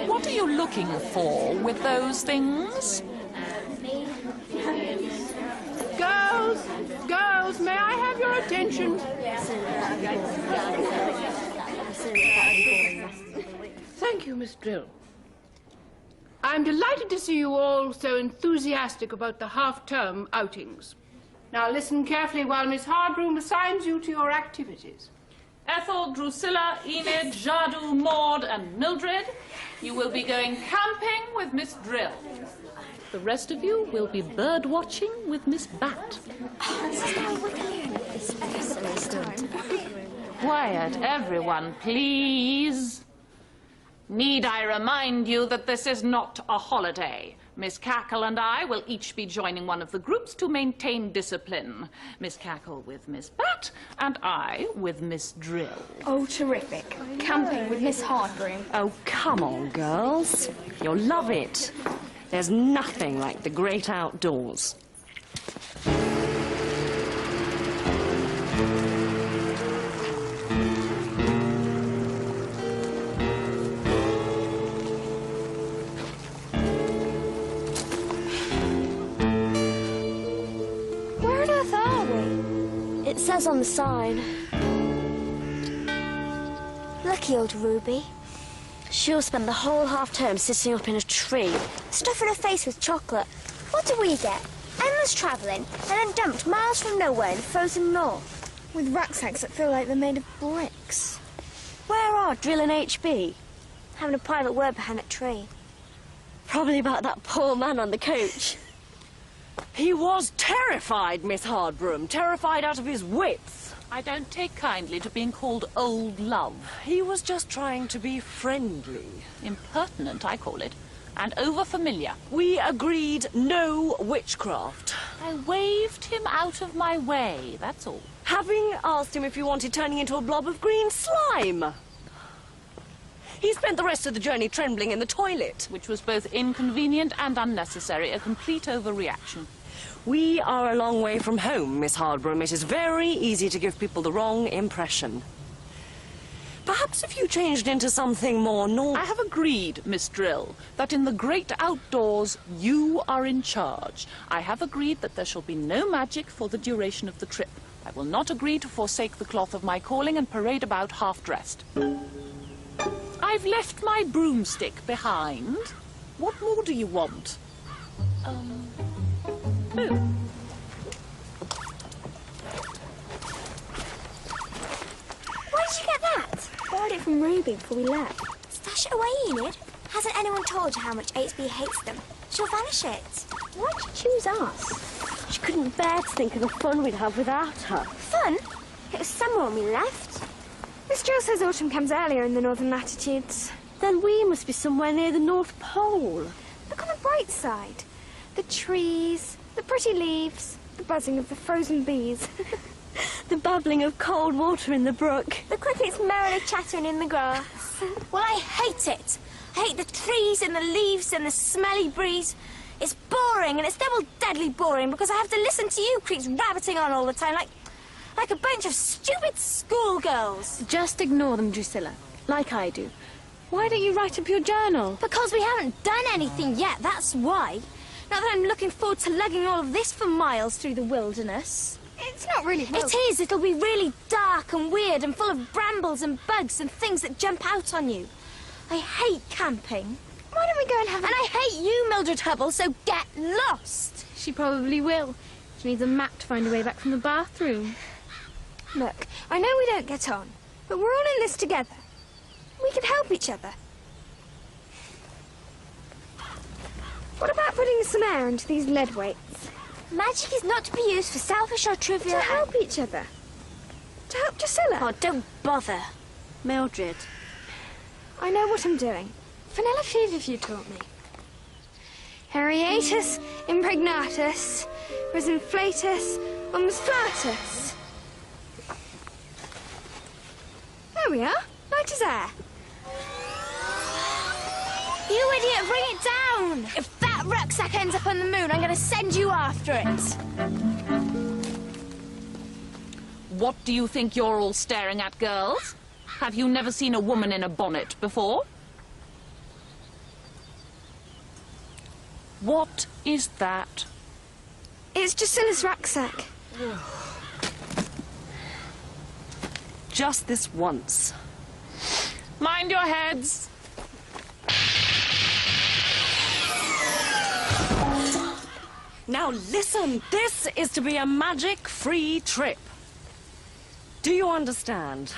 What are you looking for with those things? Girls, may I have your attention? Thank you, Miss Drill. I'm delighted to see you all so enthusiastic about the half-term outings. Now listen carefully while Miss Hardbroom assigns you to your activities. Ethel, Drusilla, Enid, Jadu, Maud, and Mildred, you will be going camping with Miss Drill. The rest of you will be bird watching with Miss Bat. Quiet, everyone, please. Need I remind you that this is not a holiday? Miss Cackle and I will each be joining one of the groups to maintain discipline. Miss Cackle with Miss Bat, and I with Miss Drill. Oh, terrific. Camping with Miss Hardbroom. Oh, come on, girls. You'll love it. There's nothing like the great outdoors. It says on the sign. Lucky old Ruby. She'll spend the whole half-term sitting up in a tree, stuffing her face with chocolate. What do we get? Endless travelling, and then dumped miles from nowhere in the frozen north. With rucksacks that feel like they're made of bricks. Where are Drill and HB? Having a private word behind that tree. Probably about that poor man on the coach. He was terrified, Miss Hardbroom, terrified out of his wits. I don't take kindly to being called old love. He was just trying to be friendly. Impertinent, I call it, and over-familiar. We agreed no witchcraft. I waved him out of my way, that's all. Having asked him if he wanted turning into a blob of green slime. He spent the rest of the journey trembling in the toilet. Which was both inconvenient and unnecessary, a complete overreaction. We are a long way from home, Miss Hardbroom. It is very easy to give people the wrong impression. Perhaps if you changed into something more normal... I have agreed, Miss Drill, that in the great outdoors, you are in charge. I have agreed that there shall be no magic for the duration of the trip. I will not agree to forsake the cloth of my calling and parade about half-dressed. I've left my broomstick behind. What more do you want? Oh. Where did you get that? Borrowed it from Ruby before we left. Stash it away, Enid. Hasn't anyone told you how much HB hates them? She'll vanish it. Why'd you choose us? She couldn't bear to think of the fun we'd have without her. Fun? It was summer when we left. Miss Jill says autumn comes earlier in the northern latitudes. Then we must be somewhere near the North Pole. Look on the bright side. The trees, the pretty leaves, the buzzing of the frozen bees. The babbling of cold water in the brook. The crickets merrily chattering in the grass. Well, I hate it. I hate the trees and the leaves and the smelly breeze. It's boring, and it's double deadly boring because I have to listen to you creeps rabbiting on all the time like a bunch of stupid schoolgirls. Just ignore them, Drusilla, like I do. Why don't you write up your journal? Because we haven't done anything yet, that's why. Not that I'm looking forward to lugging all of this for miles through the wilderness. It's not really It is. It'll be really dark and weird and full of brambles and bugs and things that jump out on you. I hate camping. Why don't we go and have And I hate you, Mildred Hubble, so get lost. She probably will. She needs a map to find her way back from the bathroom. Look, I know we don't get on, but we're all in this together. We can help each other. What about putting some air into these lead weights? Magic is not to be used for selfish or trivial... To help each other. To help Drusilla. Oh, don't bother. Mildred. I know what I'm doing. Vanilla feverfew taught me. Heriatus impregnatus, res inflatus, omnis flatus. There we are. Light as air. You idiot, bring it down! If that rucksack ends up on the moon, I'm going to send you after it. What do you think you're all staring at, girls? Have you never seen a woman in a bonnet before? What is that? It's Drusilla's rucksack. Just this once. Mind your heads. Now listen, this is to be a magic-free trip. Do you understand?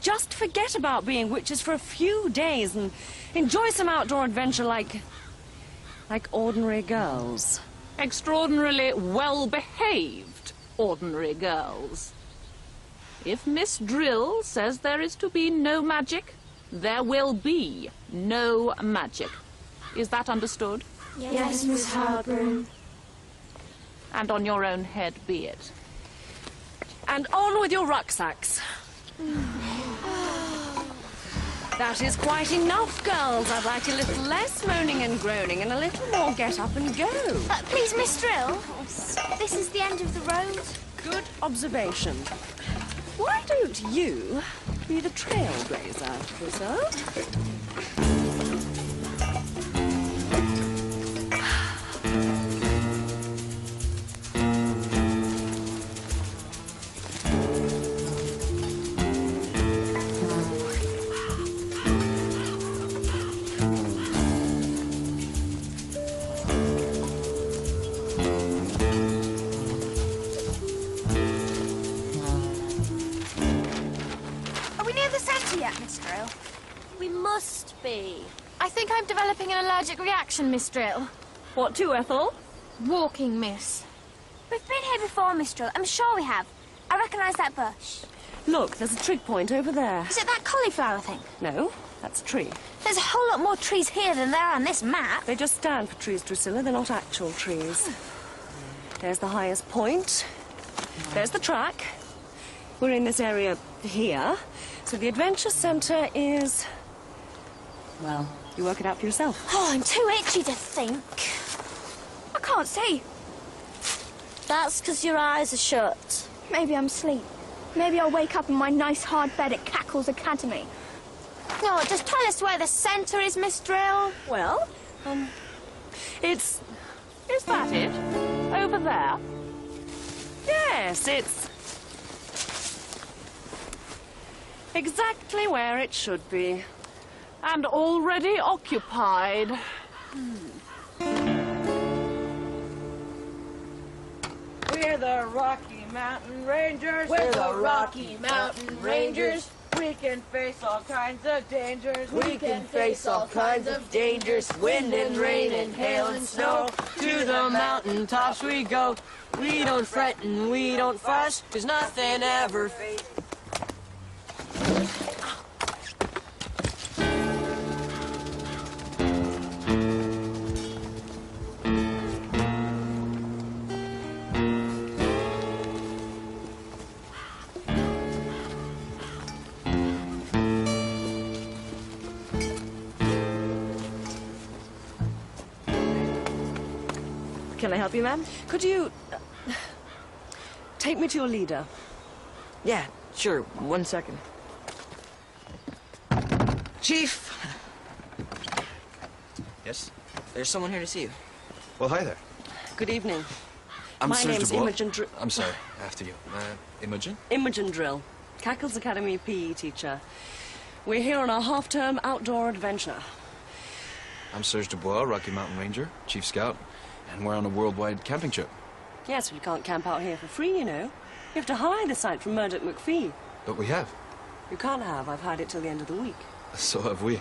Just forget about being witches for a few days and enjoy some outdoor adventure like ordinary girls. Extraordinarily well-behaved ordinary girls. If Miss Drill says there is to be no magic, there will be no magic. Is that understood? Yes, Miss Hardbroom. And on your own head be it. And on with your rucksacks. That is quite enough, girls. I'd like a little less moaning and groaning and a little more get up and go. Please, Miss Drill. This is the end of the road. Good observation. Why don't you be the trailblazer, Drusilla? Miss Drill. We must be. I think I'm developing an allergic reaction, Miss Drill. What to, Ethel? Walking, miss. We've been here before, Miss Drill. I'm sure we have. I recognise that bush. Look, there's a trig point over there. Is it that cauliflower thing? No, that's a tree. There's a whole lot more trees here than there are on this map. They just stand for trees, Drusilla. They're not actual trees. There's the highest point. There's the track. We're in this area here. So the adventure centre is... well, you work it out for yourself. Oh, I'm too itchy to think. I can't see. That's because your eyes are shut. Maybe I'm asleep. Maybe I'll wake up in my nice hard bed at Cackle's Academy. No, just tell us where the centre is, Miss Drill. Well, it's... Is that it? Over there? yes, it's... exactly where it should be. And already occupied. We're the Rocky Mountain Rangers. We're the Rocky Mountain Rangers. We can face all kinds of dangers. We can face all kinds of dangers. Wind and rain and hail and snow. To the mountain tops we go. We don't fret and we don't fuss, 'cause nothing ever fades. Can I help you, ma'am? Could you... take me to your leader? Yeah, sure. 1 second. Chief! Yes? There's someone here to see you. Well, hi there. Good evening. I'm My Serge name's Dubois. Imogen I'm sorry, after you. Imogen? Imogen Drill, Cackle's Academy PE teacher. We're here on our half-term outdoor adventure. I'm Serge Dubois, Rocky Mountain Ranger, Chief Scout, and we're on a worldwide camping trip. Yes, we can't camp out here for free, you know. You have to hire the site from Murdoch McPhee. But we have. You can't have. I've hired it till the end of the week. So have we.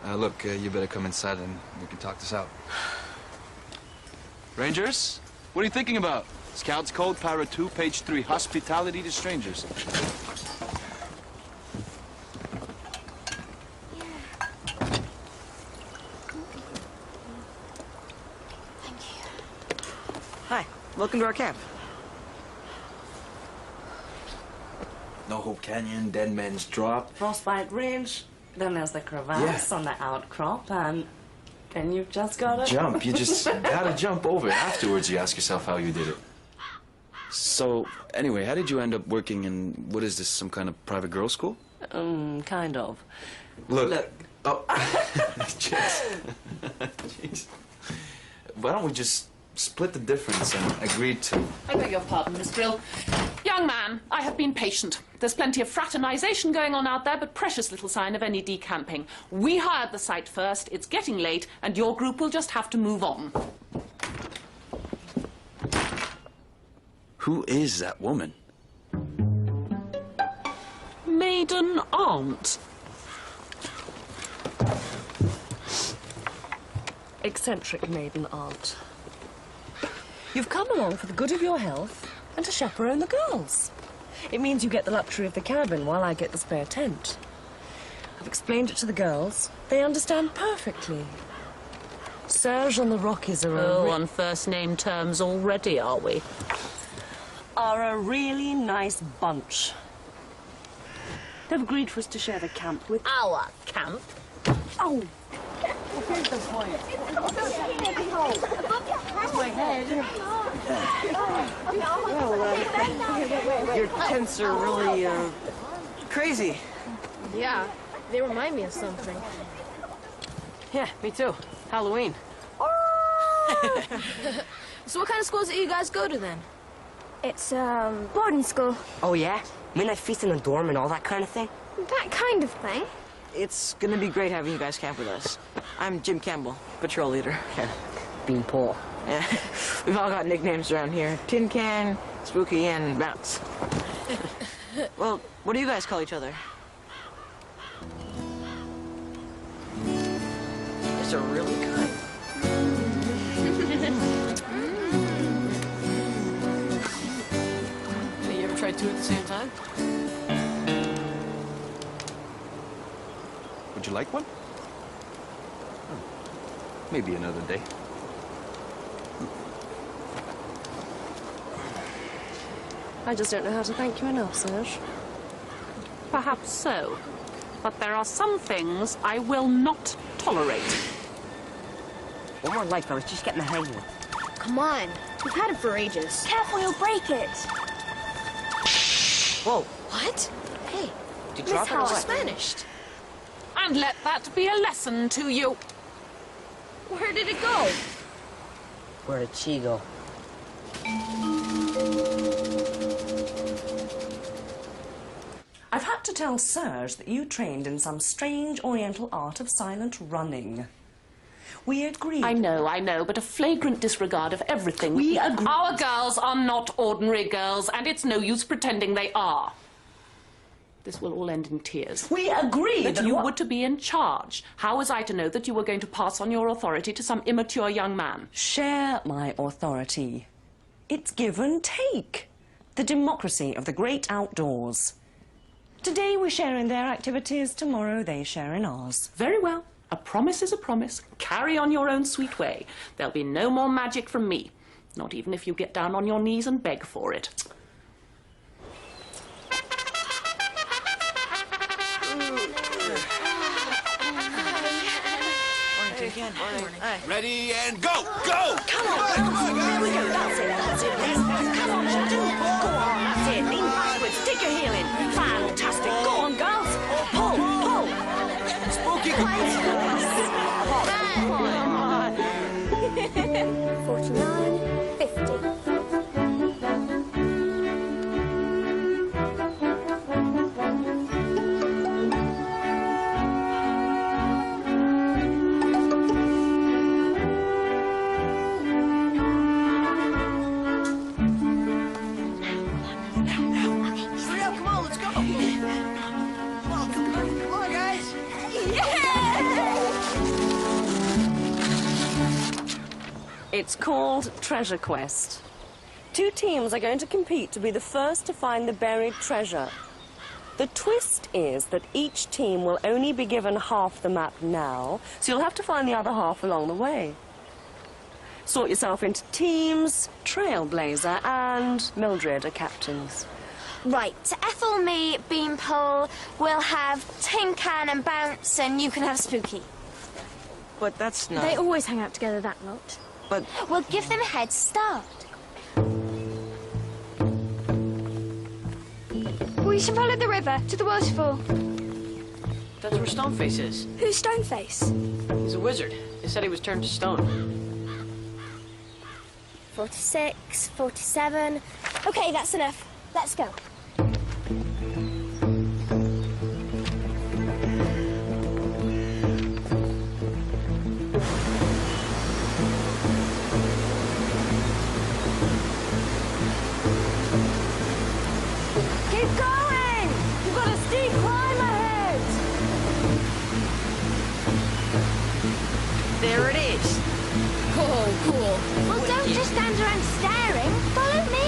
Look, you better come inside and we can talk this out. Rangers, what are you thinking about? Scouts Code, Para 2, page 3, hospitality to strangers. Hi. Welcome to our camp. No Hope Canyon, Dead Man's Drop. Frostbite Ridge, then there's the crevasse on the outcrop, and then you've just got to... Jump. You just gotta jump over it. Afterwards, you ask yourself how you did it. So, anyway, how did you end up working in, what is this, some kind of private girls' school? Kind of. Look. Oh. Jeez. Jeez. Why don't we just split the difference and agree to... I beg your pardon, Miss Drill. Young man, I have been patient. There's plenty of fraternization going on out there, but precious little sign of any decamping. We hired the site first, it's getting late, and your group will just have to move on. Who is that woman? Maiden aunt. Eccentric maiden aunt. You've come along for the good of your health and to chaperone the girls. It means you get the luxury of the cabin while I get the spare tent. I've explained it to the girls. They understand perfectly. Serge and the Rockies are on first-name terms already, are we? are a really nice bunch. They've agreed for us to share the camp with... Our camp? Oh! Here's the point. My head. Well, your tents are really, crazy. Yeah, they remind me of something. Yeah, me too. Halloween. So what kind of schools do you guys go to then? It's, boarding school. Oh, yeah? Midnight feast in the dorm and all that kind of thing? That kind of thing. It's gonna be great having you guys camp with us. I'm Jim Campbell, patrol leader. Yeah. Beanpole. Yeah. We've all got nicknames around here. Tin Can, Spooky, and Bounce. Well, what do you guys call each other? It's a really kind. Hey, you ever tried two at the same time? Would you like one? Maybe another day. I just don't know how to thank you enough, Serge. Perhaps so. But there are some things I will not tolerate. One more light, fellas. Just getting the hang of it. Come on, we've had it for ages. Careful, you'll break it. Whoa. What? Hey, Did you drop it or Miss what? vanished. And let that be a lesson to you. Where did it go? Where did she go? I've had to tell Serge that you trained in some strange oriental art of silent running. We agreed... I know, but a flagrant disregard of everything. We agree... Our girls are not ordinary girls, and it's no use pretending they are. This will all end in tears. We agreed that you were to be in charge. How was I to know that you were going to pass on your authority to some immature young man? Share my authority. It's give and take. The democracy of the great outdoors. Today we share in their activities, tomorrow they share in ours. Very well. A promise is a promise. Carry on your own sweet way. There'll be no more magic from me. Not even if you get down on your knees and beg for it. Ready and go! Go! Come on! Come on, guys! There we go, that's it, that's it. Come on, Shelton. Go on, that's it. Lean backwards, dig your heel in. Fantastic. Go on, girls. Pull, pull. Spooky! 49, 50. Hurry up, come on, let's go! Come on, guys! It's called Treasure Quest. 2 teams are going to compete to be the first to find the buried treasure. The twist is that each team will only be given half the map now, so you'll have to find the other half along the way. Sort yourself into teams, Trailblazer and Mildred are captains. Right, Ethel, me, Beanpole, we'll have Tin Can and Bounce, and you can have Spooky. But that's not... They always hang out together, that lot. But... We'll give them a head start. We should follow the river to the waterfall. That's where Stoneface is. Who's Stoneface? He's a wizard. They said he was turned to stone. 46, 47. Okay, that's enough. Let's go. Keep going! You've got a steep climb ahead! There it is. Oh, cool. Well, don't just stand around staring. Follow me.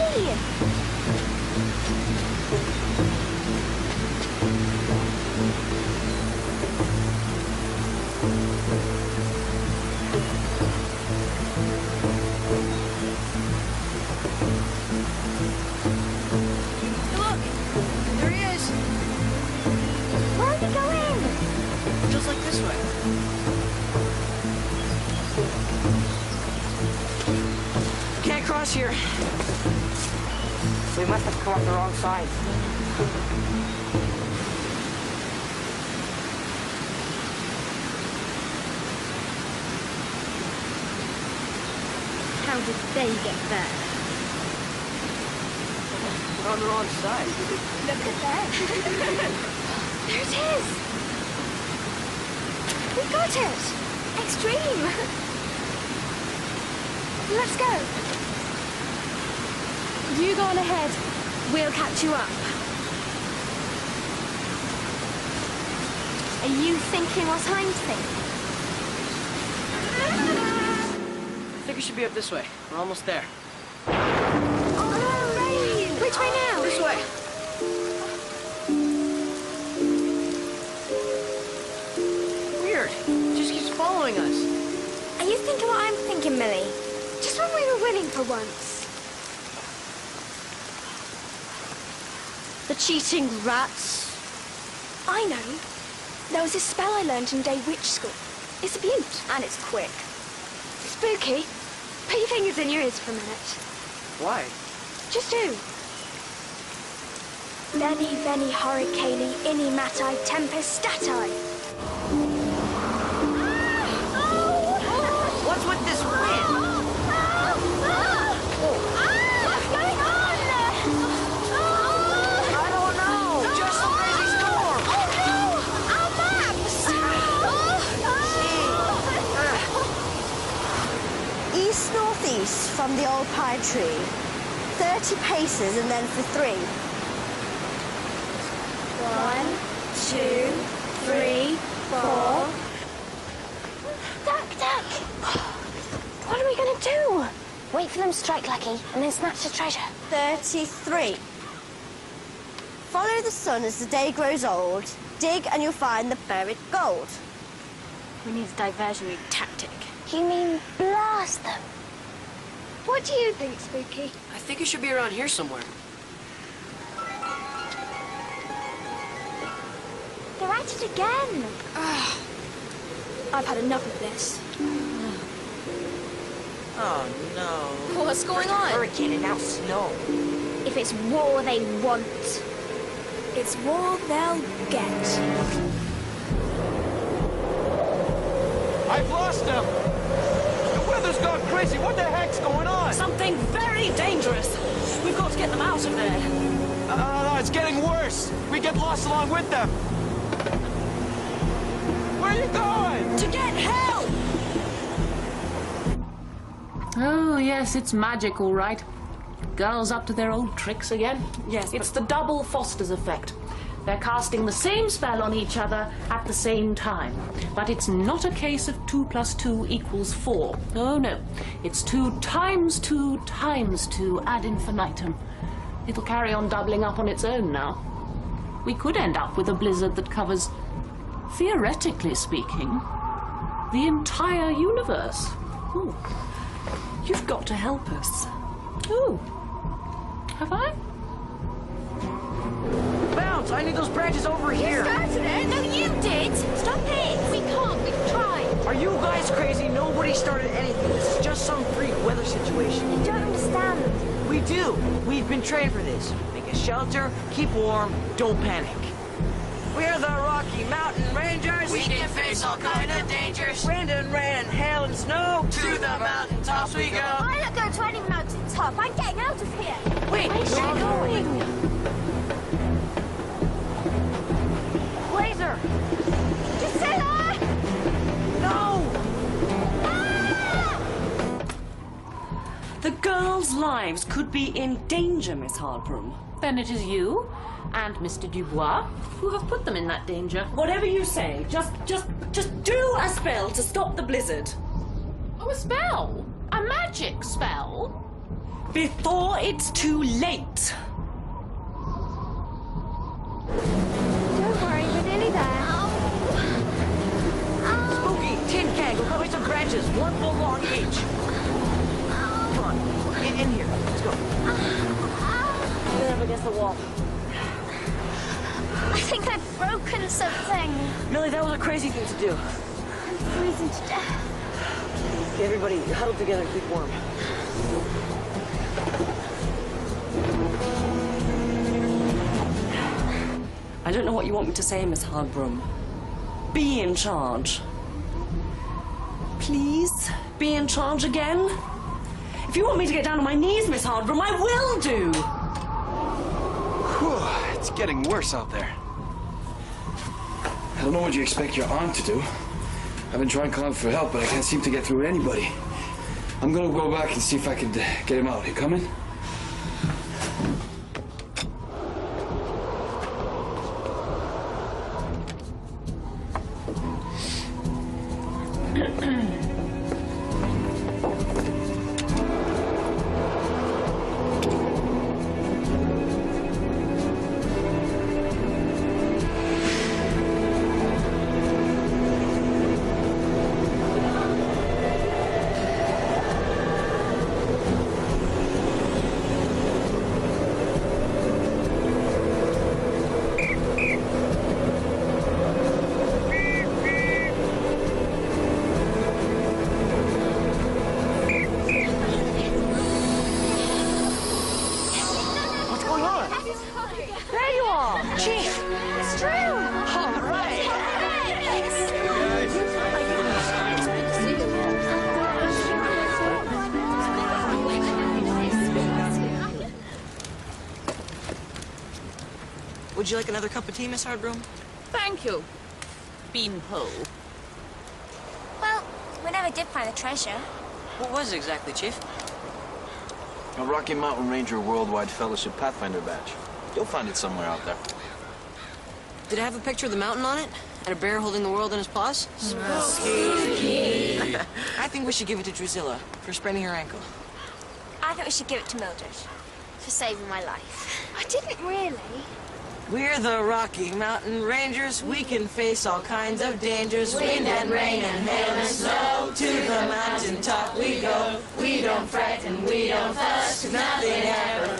Look! There he is. Where are you going? Just like this way. Can't cross here. We must have come up the wrong side. How did they get there? We're on the wrong side. Look at that. There it is. We got it. Extreme. Let's go. You go on ahead. We'll catch you up. Are you thinking what I'm thinking? I think we should be up this way. We're almost there. Oh, Rain! Which way now? This way. Weird. It just keeps following us. Are you thinking what I'm thinking, Millie? Just when we were winning for once. The cheating rats. I know. There was a spell I learned in Day Witch School. It's a beaut. And it's quick. Spooky. Put your fingers in your ears for a minute. Why? Just do. Veni, veni, horricali, inni matai, tempestatai. What's with this wind? What's going on? I don't know. Just some crazy storm. Oh no! Our maps! East-northeast from the old pine tree. 30 paces and then for 3. 1, 2, 3, 4. Duck, duck! What are we gonna do? Wait for them to strike lucky and then snatch the treasure. 33. Follow the sun as the day grows old. Dig and you'll find the buried gold. We need a diversionary tactic. You mean blast them? What do you think, Spooky? I think it should be around here somewhere. They're at it again. I've had enough of this. Oh, no. What's going on? Hurricane and now snow. If it's war they want, it's war they'll get. I've lost them! The weather's gone crazy. What the heck's going on? Something very dangerous. We've got to get them out of there. No, it's getting worse. We get lost along with them. Where are you going? To get help! Oh, yes, it's magic, all right. Girls up to their old tricks again. Yes, It's the double Foster's effect. They're casting the same spell on each other at the same time. But it's not a case of 2 + 2 = 4. Oh, no. It's 2 times 2 times 2 ad infinitum. It'll carry on doubling up on its own now. We could end up with a blizzard that covers, theoretically speaking, the entire universe. Ooh. You've got to help us. Ooh. Have I? Bounce! I need those branches over here. Started it? No, you did. Stop it. We can't. We've tried. Are you guys crazy? Nobody started anything. This is just some freak weather situation. You don't understand. We do. We've been trained for this. Make a shelter, keep warm, don't panic. We're the Rocky Mountain Rangers. We can face all kind of dangers. Wind and rain and hail and snow. To the mountain tops we go. I'm not going to any mountain top. I'm getting out of here. Wait, where's she going? Laser! Drusilla! No! The girls' lives could be in danger, Miss Hardbroom. Then it is you and Mr. Dubois who have put them in that danger. Whatever you say, just do a spell to stop the blizzard. Oh, a spell? A magic spell? Before it's too late. Don't worry, we're nearly there. Spooky, tin can, go cut me some branches. One full log each. Come on, in here. Let's go. Get up against the wall. I think I've broken something. Millie, that was a crazy thing to do. I'm freezing to death. Okay, everybody, huddle together and keep warm. I don't know what you want me to say, Miss Hardbroom. Be in charge. Please, be in charge again. If you want me to get down on my knees, Miss Hardbroom, I will do. Whew, it's getting worse out there. I don't know what you expect your aunt to do. I've been trying calling for help, but I can't seem to get through to anybody. I'm gonna go back and see if I could get him out. You coming? There you are! Chief! It's true! All right! Would you like another cup of tea, Miss Hardbroom? Thank you, Beanpole. Well, we never did find the treasure. What was it exactly, Chief? A Rocky Mountain Ranger Worldwide Fellowship Pathfinder badge. You'll find it somewhere out there. Did it have a picture of the mountain on it? And a bear holding the world in his paws? I think we should give it to Drusilla for spraining her ankle. I think we should give it to Mildred for saving my life. I didn't really. We're the Rocky Mountain Rangers. We can face all kinds of dangers. Wind and rain and hail and snow. To the mountain top we go. We don't fret and we don't fuss. 'Cause nothing ever